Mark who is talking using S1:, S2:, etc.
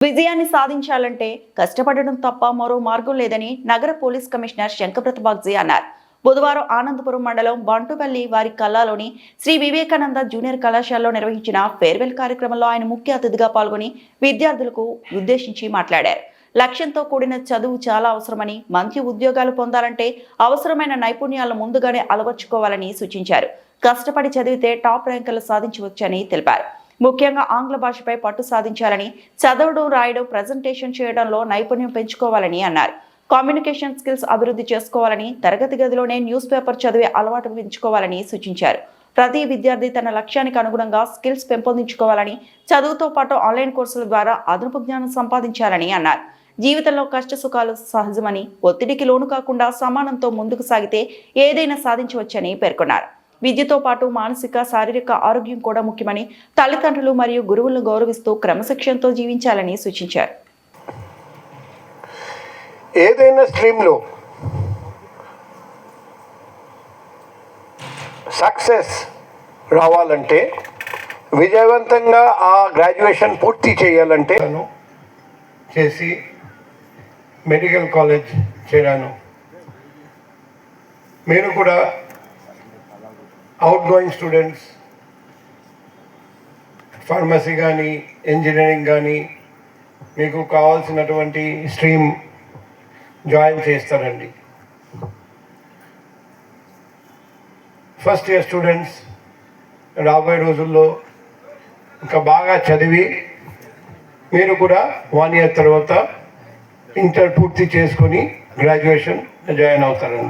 S1: విజయాన్ని సాధించాలంటే కష్టపడడం తప్ప మరో మార్గం లేదని నగర పోలీస్ కమిషనర్ శంకరప్రత బాగ్జీ అన్నారు. బుధవారం ఆనందపురం మండలం బంటుపల్లి వారి కల్లాలోని శ్రీ వివేకానంద జూనియర్ కళాశాలలో నిర్వహించిన ఫేర్వెల్ కార్యక్రమంలో ఆయన ముఖ్య అతిథిగా పాల్గొని విద్యార్థులకు ఉద్దేశించి మాట్లాడారు. లక్ష్యంతో కూడిన చదువు చాలా అవసరమని, మంచి ఉద్యోగాలు పొందాలంటే అవసరమైన నైపుణ్యాలను ముందుగానే అలవర్చుకోవాలని సూచించారు. కష్టపడి చదివితే టాప్ ర్యాంకులు సాధించవచ్చని తెలిపారు. ముఖ్యంగా ఆంగ్ల భాషపై పట్టు సాధించాలని, చదవడం, రాయడం, ప్రజెంటేషన్ చేయడంలో నైపుణ్యం పెంచుకోవాలని అన్నారు. కమ్యూనికేషన్ స్కిల్స్ అభివృద్ధి చేసుకోవాలని, తరగతి గదిలోనే న్యూస్ పేపర్ చదివే అలవాటు పెంచుకోవాలని సూచించారు. ప్రతి విద్యార్థి తన లక్ష్యానికి అనుగుణంగా స్కిల్స్ పెంపొందించుకోవాలని, చదువుతో పాటు ఆన్లైన్ కోర్సుల ద్వారా అదనపు జ్ఞానం సంపాదించాలని అన్నారు. జీవితంలో కష్ట సుఖాలు సహజమని, ఒత్తిడికి లోను కాకుండా సమానంతో ముందుకు సాగితే ఏదైనా సాధించవచ్చని పేర్కొన్నారు. విద్యతో పాటు మానసిక, శారీరక ఆరోగ్యం కూడా ముఖ్యమని, తల్లిదండ్రులు మరియు గురువులను గౌరవిస్తూ క్రమశిక్షణతో జీవించాలని సూచించారు.
S2: ఏదైనా స్ట్రీమ్లో సక్సెస్ రావాలంటే, విజయవంతంగా ఆ గ్రాడ్యుయేషన్ పూర్తి చేయాలంటే చేసి మెడికల్ కాలేజ్ చేరాను. మీరు కూడా అవుట్ గోయింగ్ స్టూడెంట్స్ ఫార్మసీ కానీ, ఇంజనీరింగ్ కానీ మీకు కావాల్సినటువంటి స్ట్రీమ్ జాయిన్ చేస్తారండి. ఫస్ట్ ఇయర్ స్టూడెంట్స్ రాబోయే రోజుల్లో ఇంకా బాగా చదివి మీరు కూడా 1 year తర్వాత ఇంటర్ పూర్తి చేసుకొని గ్రాడ్యుయేషన్ జాయిన్ అవుతారండి.